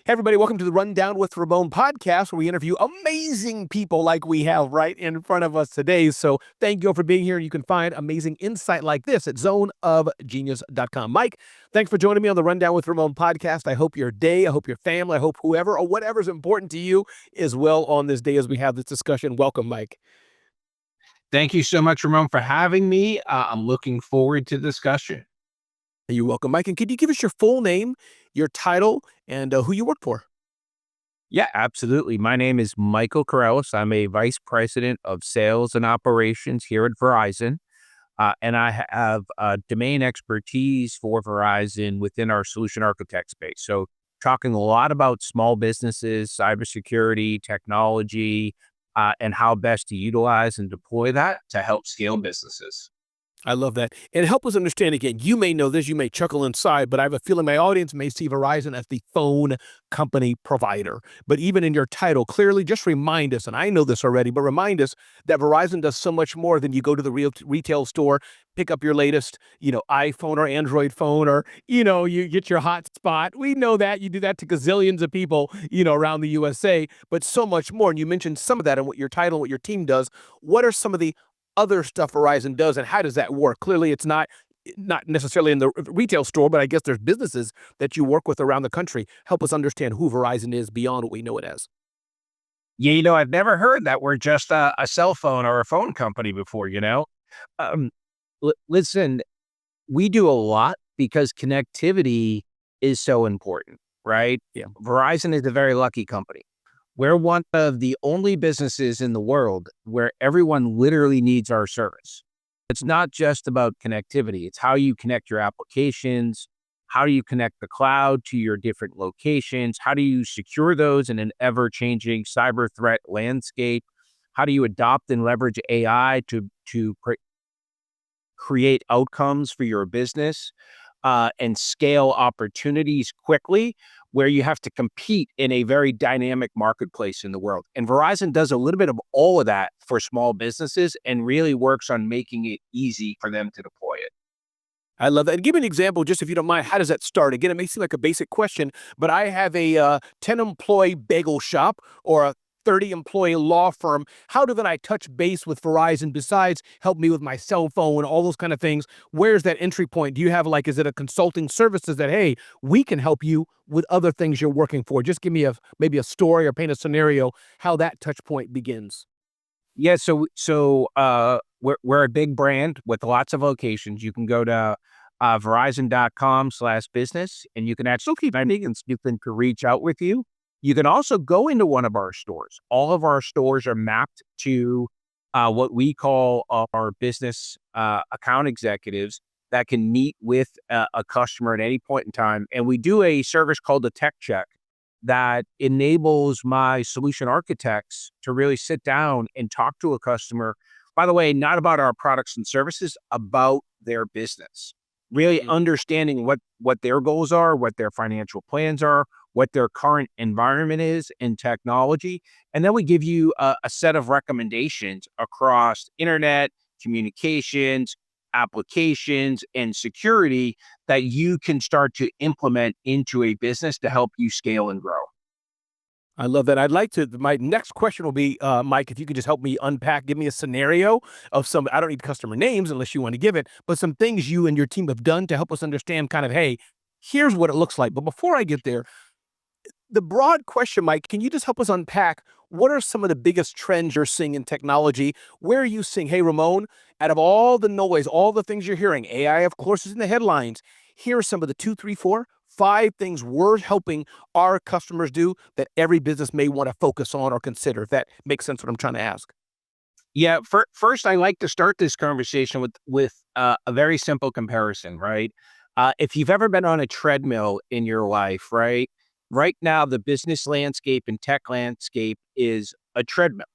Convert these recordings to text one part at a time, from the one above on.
Hey, everybody, welcome to the Rundown with Ramon podcast, where we interview amazing people like we have right in front of us today. So thank you all for being here. You can find amazing insight like this at zoneofgenius.com. Mike, thanks for joining me on the Rundown with Ramon podcast. I hope your day, I hope your family, I hope whoever or whatever's important to you is well on this day as we have this discussion. Welcome, Mike. Thank you so much, Ramon, for having me. I'm looking forward to the discussion. You're welcome, Mike. And could you give us your full name, your title, and who you work for? Yeah, absolutely. My name is Michael Caralis. I'm a vice president of sales and operations here at Verizon. And I have domain expertise for Verizon within our solution architect space. So talking a lot about small businesses, cybersecurity, technology, and how best to utilize and deploy that to help scale businesses. I love that. And help us understand again, you may know this, you may chuckle inside, but I have a feeling my audience may see Verizon as the phone company provider. But even in your title, clearly just remind us, and I know this already, but remind us that Verizon does so much more than you go to the real retail store, pick up your latest, iPhone or Android phone, or, you get your hotspot. We know that. You do that to gazillions of people, around the USA, but so much more. And you mentioned some of that in what your title, what your team does. What are some of the other stuff Verizon does, and how does that work? Clearly, it's not necessarily in the retail store, but I guess there's businesses that you work with around the country. Help us understand who Verizon is beyond what we know it as. Yeah, I've never heard that we're just a cell phone or a phone company before. Um, Listen, we do a lot because connectivity is so important, right? Yeah. Verizon is a very lucky company. We're one of the only businesses in the world where everyone literally needs our service. It's not just about connectivity. It's how you connect your applications. How do you connect the cloud to your different locations? How do you secure those in an ever-changing cyber threat landscape? How do you adopt and leverage AI to create outcomes for your business and scale opportunities quickly, where you have to compete in a very dynamic marketplace in the world? And Verizon does a little bit of all of that for small businesses and really works on making it easy for them to deploy it. I love that. And give me an example, just if you don't mind. How does that start? Again, it may seem like a basic question, but I have a 10-employee bagel shop or a 30-employee law firm. How do then I touch base with Verizon besides help me with my cell phone, all those kind of things? Where's that entry point? Do you have is it a consulting services that, hey, we can help you with other things you're working for? Just give me maybe a story or paint a scenario how that touch point begins. Yeah, we're a big brand with lots of locations. You can go to Verizon.com/business, and you can actually find me and people can reach out with you. You can also go into one of our stores. All of our stores are mapped to what we call our business account executives that can meet with a customer at any point in time. And we do a service called a tech check that enables my solution architects to really sit down and talk to a customer. By the way, not about our products and services, about their business. Really understanding what their goals are, what their financial plans are, what their current environment is in technology. And then we give you a set of recommendations across internet, communications, applications, and security that you can start to implement into a business to help you scale and grow. I love that. My next question will be, Mike, if you could just help me unpack, give me a scenario of I don't need customer names unless you want to give it, but some things you and your team have done to help us understand kind of, hey, here's what it looks like. But before I get there, the broad question, Mike, can you just help us unpack what are some of the biggest trends you're seeing in technology? Where are you seeing, hey, Ramon, out of all the noise, all the things you're hearing, AI, of course, is in the headlines. Here are some of the 2, 3, 4, 5 things we're helping our customers do that every business may want to focus on or consider, if that makes sense what I'm trying to ask. Yeah, first, I like to start this conversation with a very simple comparison, right? If you've ever been on a treadmill in your life, right? Right now, the business landscape and tech landscape is a treadmill.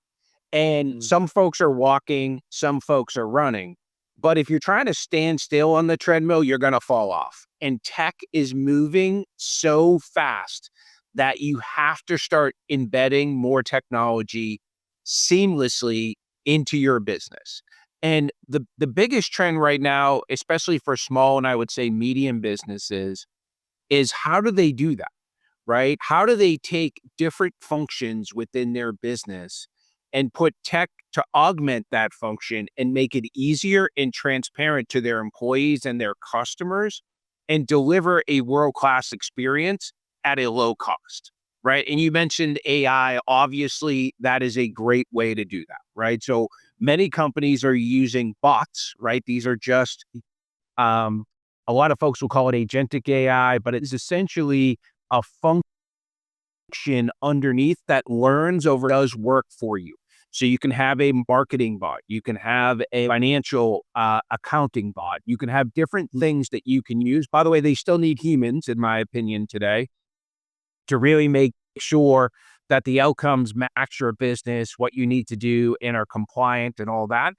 And some folks are walking, some folks are running. But if you're trying to stand still on the treadmill, you're going to fall off. And tech is moving so fast that you have to start embedding more technology seamlessly into your business. And the biggest trend right now, especially for small and I would say medium businesses, is how do they do that? right? How do they take different functions within their business and put tech to augment that function and make it easier and transparent to their employees and their customers and deliver a world-class experience at a low cost, right? And you mentioned AI. Obviously, that is a great way to do that, right? So many companies are using bots, right? These are just, um, a lot of folks will call it agentic AI, but it's essentially a function underneath that learns over does work for you. So you can have a marketing bot, you can have a financial accounting bot, you can have different things that you can use. By the way, they still need humans, in my opinion, today to really make sure that the outcomes match your business, what you need to do, and are compliant and all that.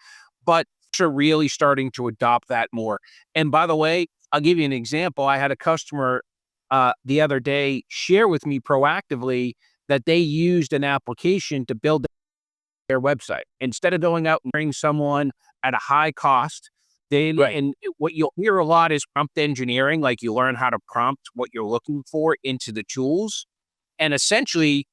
But are really starting to adopt that more. And by the way, I'll give you an example. I had a customer the other day share with me proactively that they used an application to build their website. Instead of going out and bring someone at a high cost, Right. and what you'll hear a lot is prompt engineering, like you learn how to prompt what you're looking for into the tools. And essentially,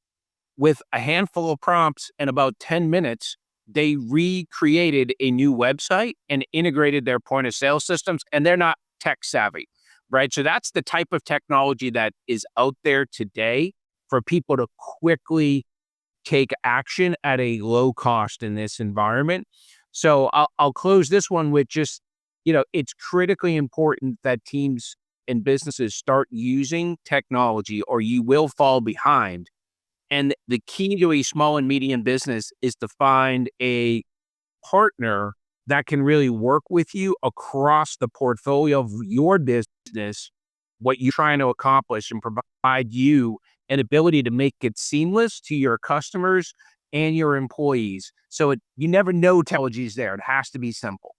with a handful of prompts in about 10 minutes, they recreated a new website and integrated their point of sale systems, and they're not tech savvy, right? So that's the type of technology that is out there today for people to quickly take action at a low cost in this environment. So I'll close this one with just, it's critically important that teams and businesses start using technology or you will fall behind. And the key to a small and medium business is to find a partner that can really work with you across the portfolio of your business, what you're trying to accomplish, and provide you an ability to make it seamless to your customers and your employees. So you never know technology is there. It has to be simple.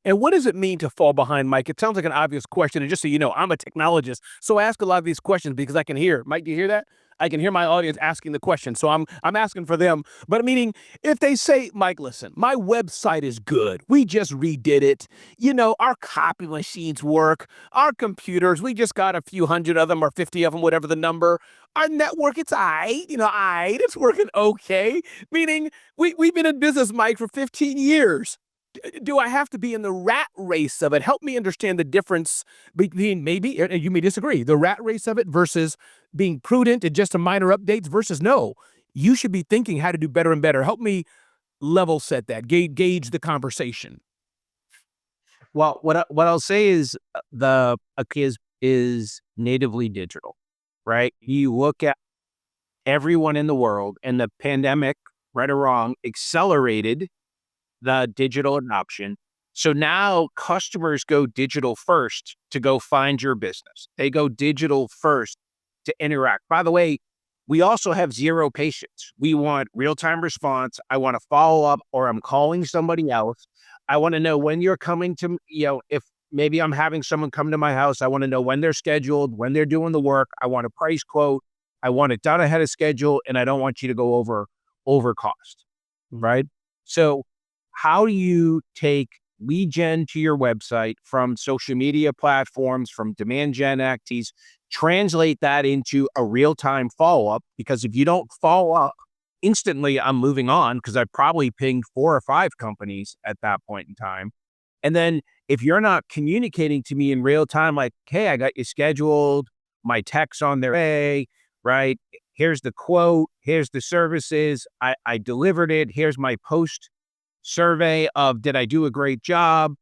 And what does it mean to fall behind, Mike? It sounds like an obvious question. And just so you know, I'm a technologist. So I ask a lot of these questions because I can hear. Mike, do you hear that? I can hear my audience asking the question. So I'm asking for them. But meaning if they say, Mike, listen, my website is good. We just redid it. Our copy machines work. Our computers, we just got a few hundred of them or 50 of them, whatever the number. Our network, it's it's working okay. Meaning we've been in business, Mike, for 15 years. Do I have to be in the rat race of it? Help me understand the difference between maybe, and you may disagree, the rat race of it versus being prudent and just a minor updates versus no, you should be thinking how to do better and better. Help me level set that, gauge the conversation. Well, what I'll say is the is natively digital, right? You look at everyone in the world, and the pandemic, right or wrong, accelerated the digital adoption. So now customers go digital first to go find your business. They go digital first to interact. By the way, we also have zero patience. We want real-time response. I want to follow up, or I'm calling somebody else. I want to know when you're coming to, if maybe I'm having someone come to my house, I want to know when they're scheduled, when they're doing the work. I want a price quote. I want it done ahead of schedule, and I don't want you to go over cost, right? So how do you take lead gen to your website from social media platforms, from demand gen activities, translate that into a real-time follow-up? Because if you don't follow up instantly, I'm moving on because I probably pinged 4 or 5 companies at that point in time. And then if you're not communicating to me in real time, like, hey, I got you scheduled, my tech's on their way, right? Here's the quote, here's the services, I delivered it, here's my post survey of did I do a great job?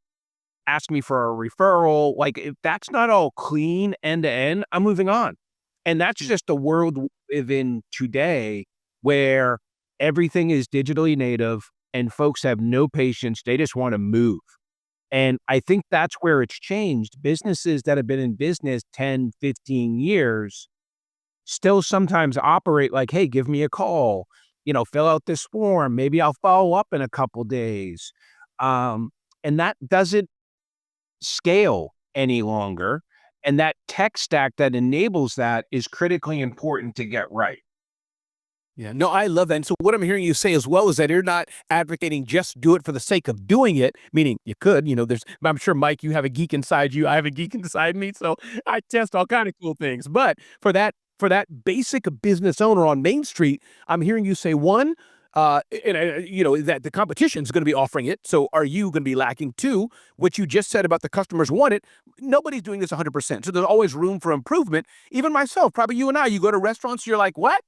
Ask me for a referral. Like if that's not all clean end to end, I'm moving on. And that's just the world we live in today where everything is digitally native and folks have no patience. They just want to move. And I think that's where it's changed. Businesses that have been in business 10, 15 years still sometimes operate like, hey, give me a call, fill out this form. Maybe I'll follow up in a couple days. And that doesn't scale any longer. And that tech stack that enables that is critically important to get right. Yeah, no, I love that. And so what I'm hearing you say as well is that you're not advocating just do it for the sake of doing it, meaning you could, there's I'm sure Mike, you have a geek inside you, I have a geek inside me, so I test all kind of cool things. But for that basic business owner on Main Street, I'm hearing you say one, that the competition is going to be offering it. So are you going to be lacking? Two, what you just said about the customers want it. Nobody's doing this 100%. So there's always room for improvement. Even myself, probably you and I, you go to restaurants, you're like, what?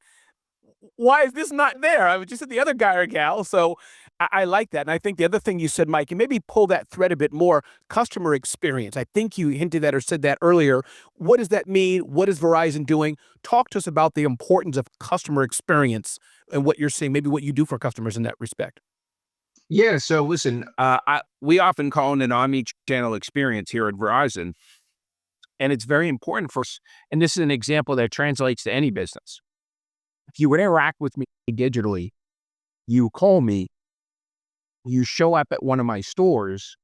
Why is this not there? I was just at the other guy or gal. So I like that. And I think the other thing you said, Mike, and maybe pull that thread a bit more, customer experience. I think you hinted that or said that earlier. What does that mean? What is Verizon doing? Talk to us about the importance of customer experience and what you're seeing, maybe what you do for customers in that respect. Yeah. So listen, we often call it an omni-channel experience here at Verizon, and it's very important for us. And this is an example that translates to any business. If you interact with me digitally, you call me, you show up at one of my stores,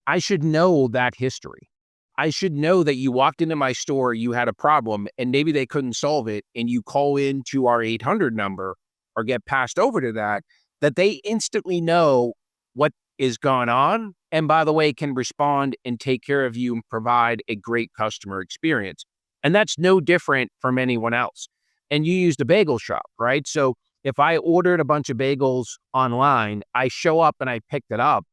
I should know that history. I should know that you walked into my store, you had a problem, and maybe they couldn't solve it, and you call into our 800 number or get passed over to that they instantly know what is going on. And by the way, can respond and take care of you and provide a great customer experience. And that's no different from anyone else. And you used a bagel shop, right? So if I ordered a bunch of bagels online, I show up and I picked it up,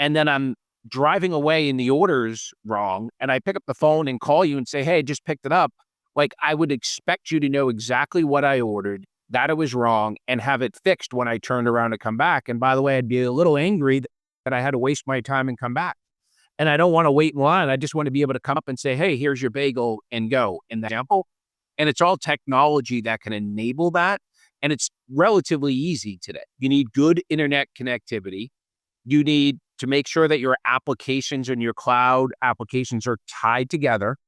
and then I'm driving away and the order's wrong, and I pick up the phone and call you and say, hey, I just picked it up. Like, I would expect you to know exactly what I ordered, that it was wrong, and have it fixed when I turned around to come back. And by the way, I'd be a little angry that I had to waste my time and come back. And I don't want to wait in line. I just want to be able to come up and say, hey, here's your bagel and go, in that example. And it's all technology that can enable that. And it's relatively easy today. You need good internet connectivity. You need to make sure that your applications and your cloud applications are tied together,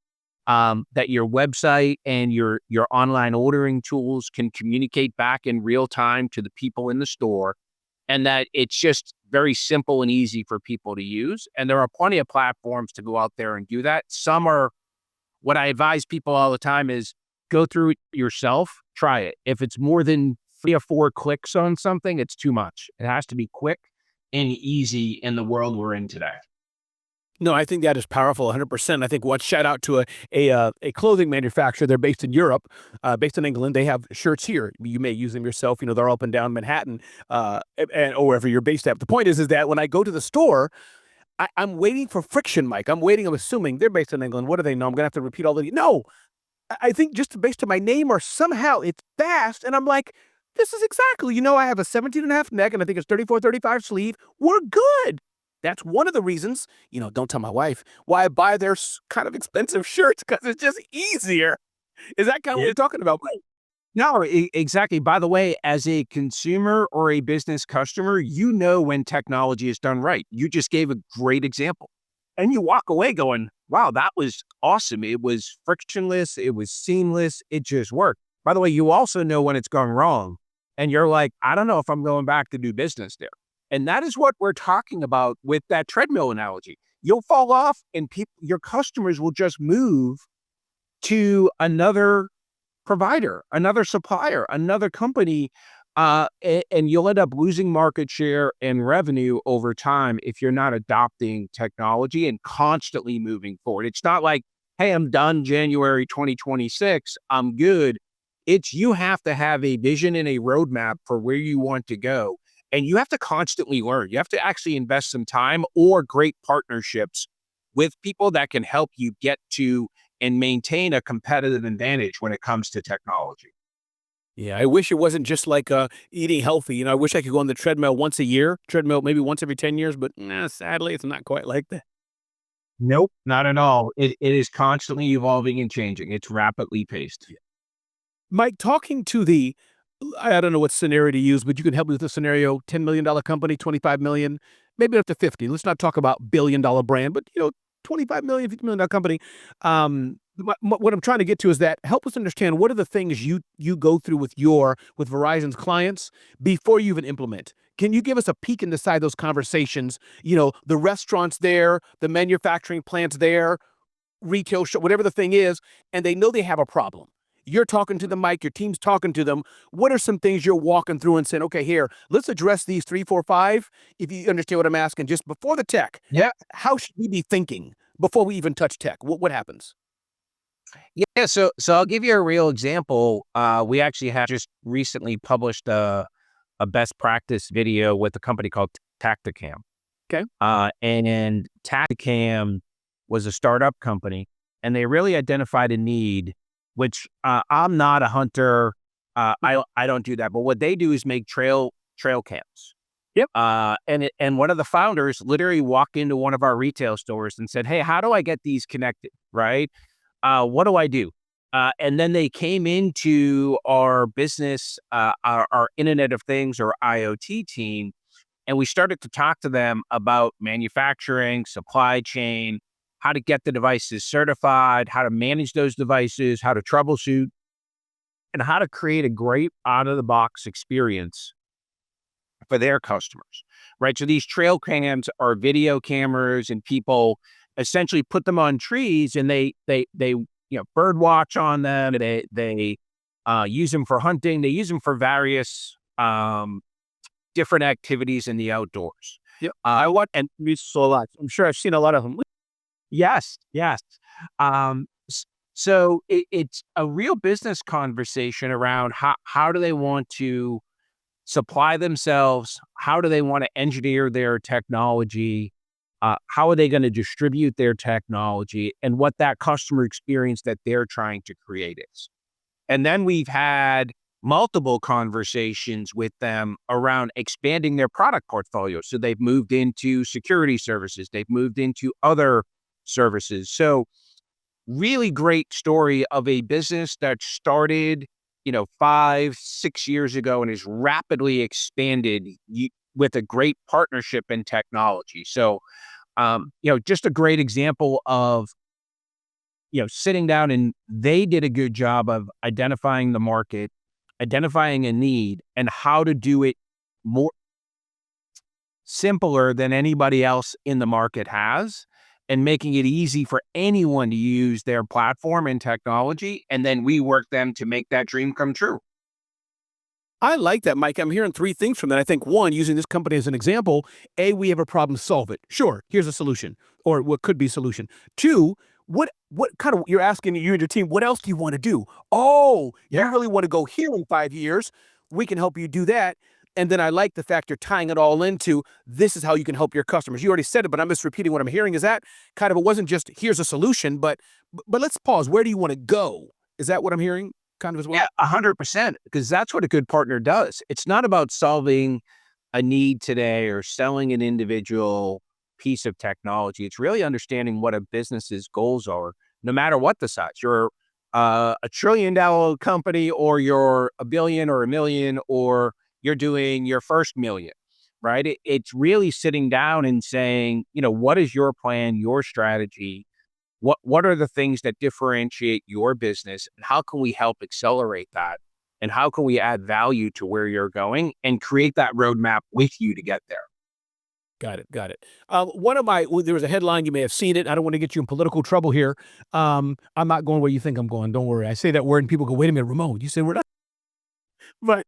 that your website and your online ordering tools can communicate back in real time to the people in the store, and that it's just very simple and easy for people to use. And there are plenty of platforms to go out there and do that. Some are, what I advise people all the time is go through it yourself, try it. If it's more than 3 or 4 clicks on something, it's too much. It has to be quick and easy in the world we're in today. No, I think that is powerful, 100%. I think one shout out to a clothing manufacturer. They're based in Europe, based in England. They have shirts here. You may use them yourself. They're up and down Manhattan, or wherever you're based at. The point is that when I go to the store, I'm waiting for friction, Mike. I'm assuming they're based in England. What do they know? I'm going to have to repeat all the. No, I think just based on my name or somehow it's fast. And I'm like, this is exactly, I have a 17 and a half neck and I think it's 34, 35 sleeve. We're good. That's one of the reasons, don't tell my wife, why I buy their kind of expensive shirts, because it's just easier. Is that kind of what you're talking about, Mike? No, exactly. By the way, as a consumer or a business customer, you know when technology is done right. You just gave a great example. And you walk away going, wow, that was awesome. It was frictionless. It was seamless. It just worked. By the way, you also know when it's gone wrong. And you're like, I don't know if I'm going back to do business there. And that is what we're talking about with that treadmill analogy. You'll fall off and your customers will just move to provider, another supplier, another company, and you'll end up losing market share and revenue over time if you're not adopting technology and constantly moving forward. It's not like, hey, I'm done January 2026, I'm good. It's you have to have a vision and a roadmap for where you want to go. And you have to constantly learn. You have to actually invest some time or great partnerships with people that can help you get to and maintain a competitive advantage when it comes to technology. Yeah, I wish it wasn't just like eating healthy. I wish I could go on the treadmill once a year, treadmill maybe once every 10 years, but sadly, it's not quite like that. Nope, not at all. It is constantly evolving and changing. It's rapidly paced. Mike, talking to I don't know what scenario to use, but you can help me with the scenario. $10 million company, 25 million, maybe up to 50. Let's not talk about billion-dollar brand, but 25 million, $50 million company. What I'm trying to get to is that help us understand what are the things you go through with Verizon's clients before you even implement. Can you give us a peek inside those conversations? The restaurants there, the manufacturing plants there, retail shop, whatever the thing is, and they know they have a problem. you're talking to the mic, your team's talking to them. What are some things you're walking through and saying, okay, here, let's address these 3, 4, 5. If you understand what I'm asking, just before the tech, Yeah. how should we be thinking before we even touch tech? What happens? Yeah. So I'll give you a real example. We actually have just recently published a best practice video with a company called Tacticam. Okay. And Tacticam was a startup company, and they really identified a need, which I'm not a hunter. I don't do that. But what they do is make trail cams. Yep. And one of the founders literally walked into one of our retail stores and said, "Hey, how do I get these connected? Right? What do I do?" And then they came into our business, our Internet of Things or IoT team, and we started to talk to them about manufacturing, supply chain, how to get the devices certified, how to manage those devices, how to troubleshoot, and how to create a great out of the box experience for their customers, right? So these trail cams are video cameras, and people essentially put them on trees, and they bird watch on them. They use them for hunting. They use them for various different activities in the outdoors. Yep. I want And we saw a lot. I'm sure I've seen a lot of them. Yes, yes. So it's a real business conversation around how do they want to supply themselves? How do they want to engineer their technology? How are they going to distribute their technology, and what that customer experience that they're trying to create is. And then we've had multiple conversations with them around expanding their product portfolio. So they've moved into security services. They've moved into other services. So really great story of a business that started, 5, 6 years ago and has rapidly expanded with a great partnership in technology. So, just a great example of, sitting down, and they did a good job of identifying the market, identifying a need, and how to do it more simpler than anybody else in the market has, and making it easy for anyone to use their platform and technology. And then we work them to make that dream come true. I like that, Mike. I'm hearing 3 things from that. I think, 1, using this company as an example, A, we have a problem, solve it. Sure, here's a solution, or what could be a solution. 2, what kind of, you're asking you and your team, what else do you want to do? Oh, you really want to go here in 5 years. We can help you do that. And then I like the fact you're tying it all into, this is how you can help your customers. You already said it, but I'm just repeating what I'm hearing. Is that kind of, it wasn't just here's a solution, but let's pause. Where do you want to go? Is that what I'm hearing kind of as well? Yeah, 100%, because that's what a good partner does. It's not about solving a need today or selling an individual piece of technology. It's really understanding what a business's goals are, no matter what the size. You're a $1 trillion company, or you're a billion or a million, or you're doing your first million, right? It's really sitting down and saying, what is your plan, your strategy? What are the things that differentiate your business, and how can we help accelerate that? And how can we add value to where you're going and create that roadmap with you to get there? Got it. Got it. There was a headline, you may have seen it. I don't want to get you in political trouble here. I'm not going where you think I'm going. Don't worry. I say that word and people go, wait a minute, Ramon, you said we're not. But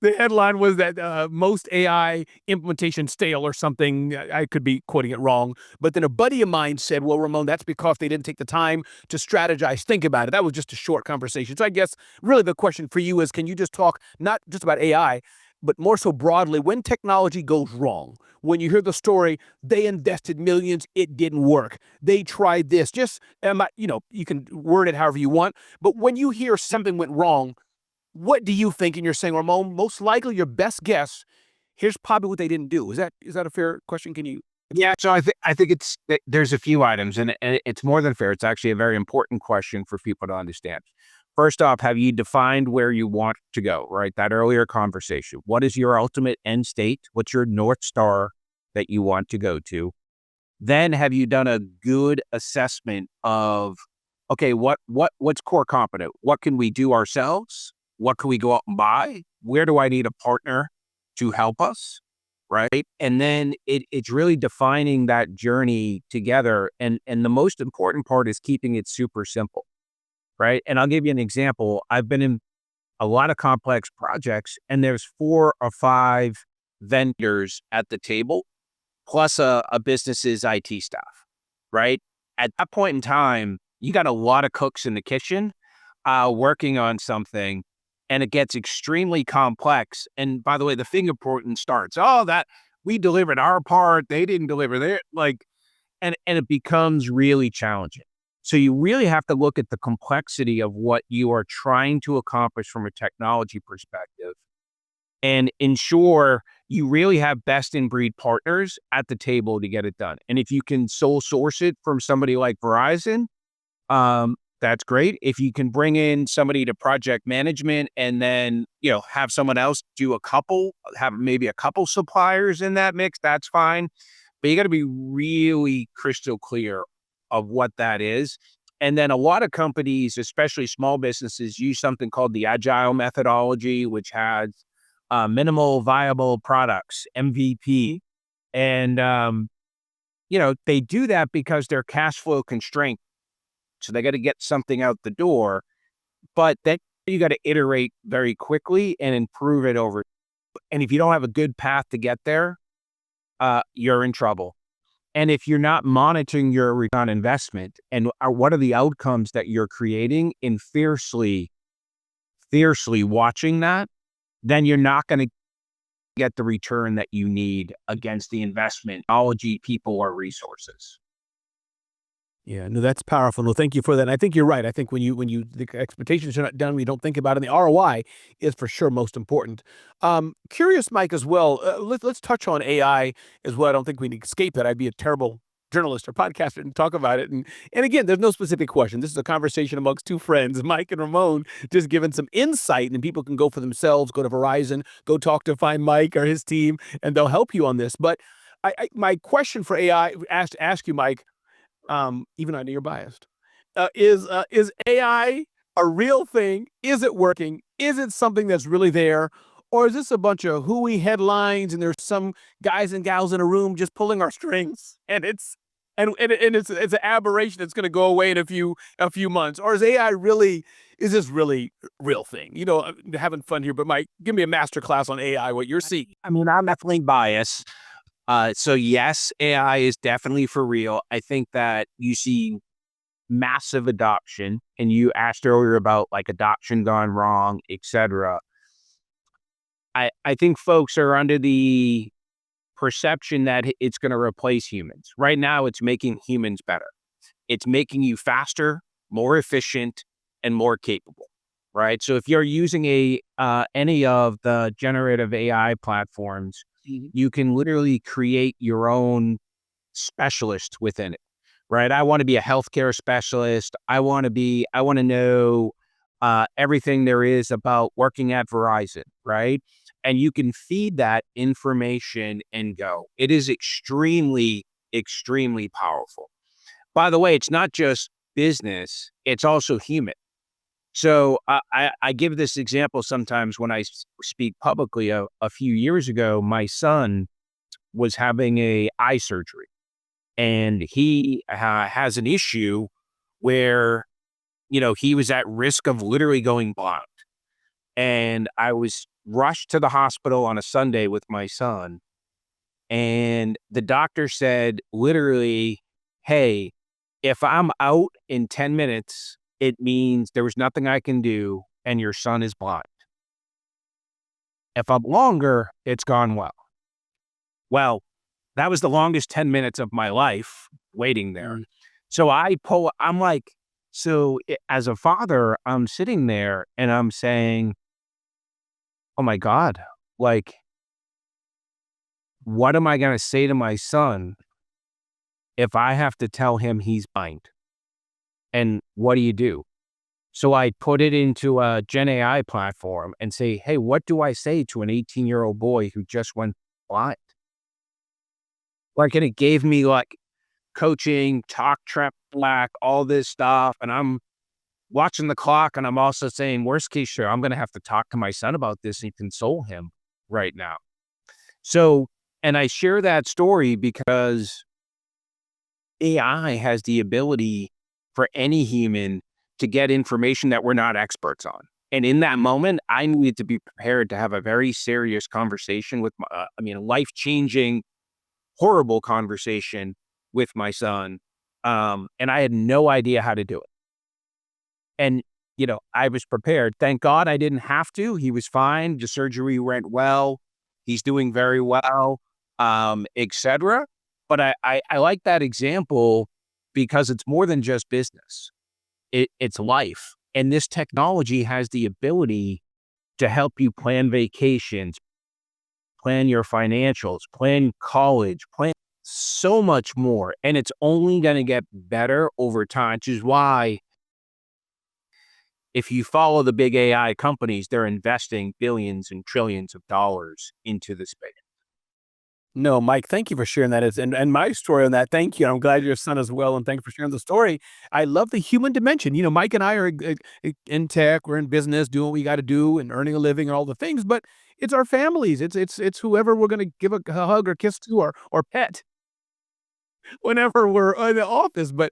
the headline was that most AI implementation stale or something. I could be quoting it wrong. But then a buddy of mine said, well, Ramon, that's because they didn't take the time to strategize, think about it. That was just a short conversation. So I guess really the question for you is, can you just talk not just about AI, but more so broadly, when technology goes wrong, when you hear the story, they invested millions, it didn't work. They tried this. You can word it however you want. But when you hear something went wrong, what do you think? And you're saying, Ramon, most likely your best guess, here's probably what they didn't do. Is that a fair question? Can you? Yeah, so I think there's a few items, and it's more than fair. It's actually a very important question for people to understand. First off, have you defined where you want to go, right? That earlier conversation. What is your ultimate end state? What's your North Star that you want to go to? Then have you done a good assessment of, okay, what's core competent? What can we do ourselves? What can we go out and buy? Where do I need a partner to help us? Right. And then it's really defining that journey together. And the most important part is keeping it super simple. right? And I'll give you an example. I've been in a lot of complex projects, and there's 4 or 5 vendors at the table, plus a business's IT staff, right? At that point in time, you got a lot of cooks in the kitchen working on something, and it gets extremely complex. And by the way, the finger pointing starts. Oh, that we delivered our part, they didn't deliver their and it becomes really challenging. So you really have to look at the complexity of what you are trying to accomplish from a technology perspective and ensure you really have best in breed partners at the table to get it done. And if you can sole source it from somebody like Verizon, that's great. If you can bring in somebody to project management and then, have someone else have maybe a couple suppliers in that mix, that's fine. But you got to be really crystal clear of what that is. And then a lot of companies, especially small businesses, use something called the agile methodology, which has minimal viable products, MVP. And, they do that because they're cash flow constrained. So they got to get something out the door, but then you got to iterate very quickly and improve it over. And if you don't have a good path to get there, you're in trouble. And if you're not monitoring your return on investment and what are the outcomes that you're creating in fiercely watching that, then you're not going to get the return that you need against the investment, technology, people, or resources. Yeah, no, that's powerful. No, thank you for that. And I think you're right. I think when the expectations are not done, we don't think about it. And the ROI is for sure most important. Curious, Mike, as well. Let's touch on AI as well. I don't think we can escape it. I'd be a terrible journalist or podcaster and talk about it. And again, there's no specific question. This is a conversation amongst two friends, Mike and Ramon, just giving some insight, and people can go for themselves. Go to Verizon, go find Mike or his team, and they'll help you on this. But my question for AI, ask you, Mike, even though I know you're biased, is AI a real thing? Is it working? Is it something that's really there? Or is this a bunch of hooey headlines and there's some guys and gals in a room just pulling our strings and it's an aberration that's going to go away in a few months? Or is this really real thing? I'm having fun here, but Mike, give me a master class on AI, what you're seeing. I mean, I'm definitely biased. So yes, AI is definitely for real. I think that you see massive adoption, and you asked earlier about like adoption gone wrong, etc. I think folks are under the perception that it's going to replace humans. Right now, it's making humans better. It's making you faster, more efficient, and more capable. Right. So if you're using any of the generative AI platforms, you can literally create your own specialist within it, right? I want to be a healthcare specialist. I want to know everything there is about working at Verizon, right? And you can feed that information and go. It is extremely, extremely powerful. By the way, it's not just business, it's also human. So I give this example sometimes when I speak publicly. A few years ago, my son was having a eye surgery, and he has an issue where he was at risk of literally going blind. And I was rushed to the hospital on a Sunday with my son, and the doctor said literally, "Hey, if I'm out in 10 minutes, it means there was nothing I can do and your son is blind. If I'm longer, it's gone well." Well, that was the longest 10 minutes of my life waiting there. So I'm like, as a father, I'm sitting there and I'm saying, oh my God, like, what am I going to say to my son if I have to tell him he's blind? And what do you do? So I put it into a Gen AI platform and say, hey, what do I say to an 18-year-old boy who just went blind? And it gave me coaching, talk trap black, all this stuff. And I'm watching the clock, and I'm also saying, worst case scenario, I'm going to have to talk to my son about this and console him right now. So, and I share that story because AI has the ability for any human to get information that we're not experts on. And in that moment, I needed to be prepared to have a very serious conversation with my, a life-changing, horrible conversation with my son. And I had no idea how to do it. And, I was prepared. Thank God I didn't have to. He was fine. The surgery went well. He's doing very well, etc. But I like that example because it's more than just business. It's life. And this technology has the ability to help you plan vacations, plan your financials, plan college, plan so much more. And it's only going to get better over time, which is why if you follow the big AI companies, they're investing billions and trillions of dollars into the space. No, Mike, thank you for sharing that. And my story on that, thank you. I'm glad your son as well, and thank you for sharing the story. I love the human dimension. Mike and I are in tech, we're in business, doing what we got to do and earning a living and all the things, but it's our families. It's whoever we're going to give a hug or kiss to or pet whenever we're in the office. But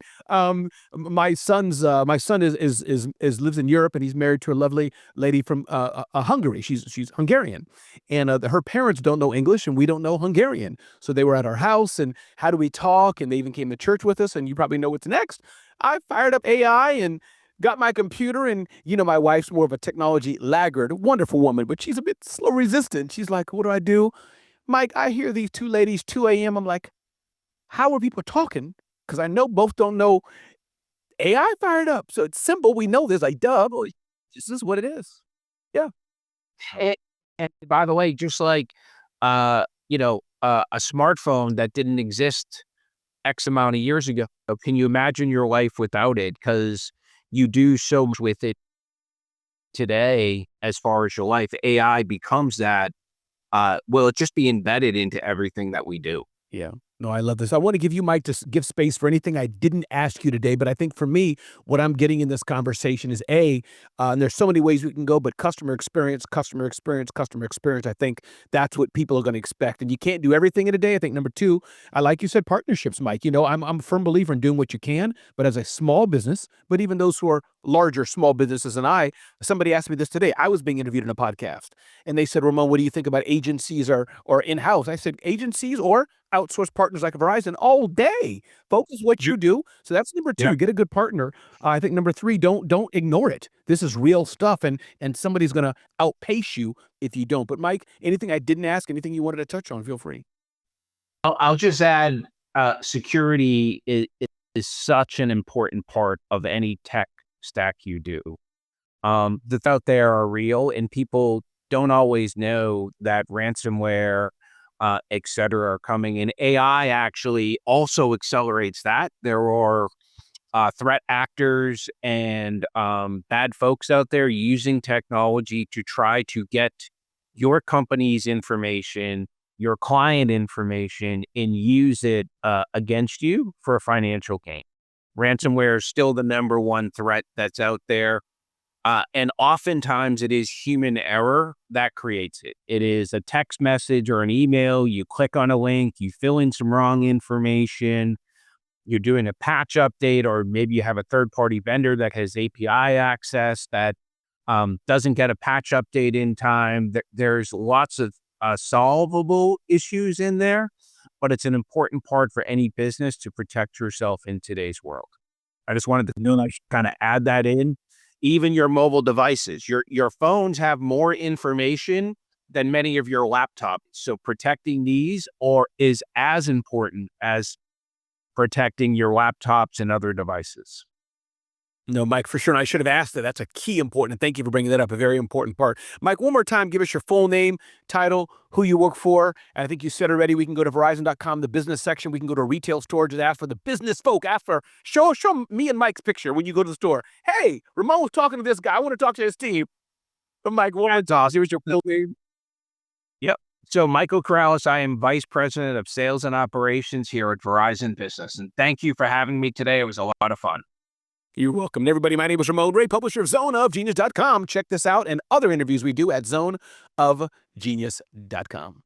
my son is lives in Europe, and he's married to a lovely lady from Hungary. She's Hungarian, and her parents don't know English, and we don't know Hungarian. So they were at our house, and how do we talk? And they even came to church with us. And you probably know what's next. I fired up AI and got my computer, and my wife's more of a technology laggard, wonderful woman, but she's a bit slow resistant. She's like, "What do I do, Mike? I hear these two ladies 2 a.m." I'm like, how are people talking? Because I know both don't know AI fired up. So it's simple. We know this. Like, duh, boy, this is what it is. Yeah. And, and by the way, just like, a smartphone that didn't exist X amount of years ago, can you imagine your life without it? Because you do so much with it today as far as your life. AI becomes that. Will it just be embedded into everything that we do? Yeah. No, I love this. I want to give you, Mike, to give space for anything I didn't ask you today. But I think for me, what I'm getting in this conversation is and there's so many ways we can go, but customer experience, customer experience, customer experience. I think that's what people are going to expect. And you can't do everything in a day. I think number two, I like you said, partnerships, Mike. I'm a firm believer in doing what you can, but as a small business, but even those who are larger small businesses somebody asked me this today. I was being interviewed in a podcast, and they said, Ramon, what do you think about agencies or in-house? I said, agencies or outsource partners like Verizon all day. Focus what you do. So that's number two. Yeah. Get a good partner. I think number three, don't ignore it. This is real stuff, and somebody's going to outpace you if you don't. But Mike, anything I didn't ask, anything you wanted to touch on, feel free. I'll just add, security is such an important part of any tech stack you do. That's out there are real, and people don't always know that ransomware, et cetera, are coming. And AI actually also accelerates that. There are threat actors and bad folks out there using technology to try to get your company's information, your client information, and use it against you for a financial gain. Ransomware is still the number one threat that's out there. And oftentimes it is human error that creates it. It is a text message or an email. You click on a link, you fill in some wrong information. You're doing a patch update, or maybe you have a third-party vendor that has API access that doesn't get a patch update in time. There's lots of solvable issues in there, but it's an important part for any business to protect yourself in today's world. I just wanted to know, I should kind of add that in. Even your mobile devices, your phones have more information than many of your laptops. So protecting these is as important as protecting your laptops and other devices. No, Mike, for sure. And I should have asked that. That's a key important. Thank you for bringing that up. A very important part. Mike, one more time, give us your full name, title, who you work for. And I think you said already, we can go to Verizon.com, the business section. We can go to retail store, just ask for the business folk. Ask for, show me and Mike's picture when you go to the store. Hey, Ramon was talking to this guy. I want to talk to his team. But Mike, here's your full name. Yep. So Michael Caralis, I am Vice President of Sales and Operations here at Verizon Business. And thank you for having me today. It was a lot of fun. You're welcome. And everybody, my name is Ramon Ray, publisher of zoneofgenius.com. Check this out and other interviews we do at zoneofgenius.com.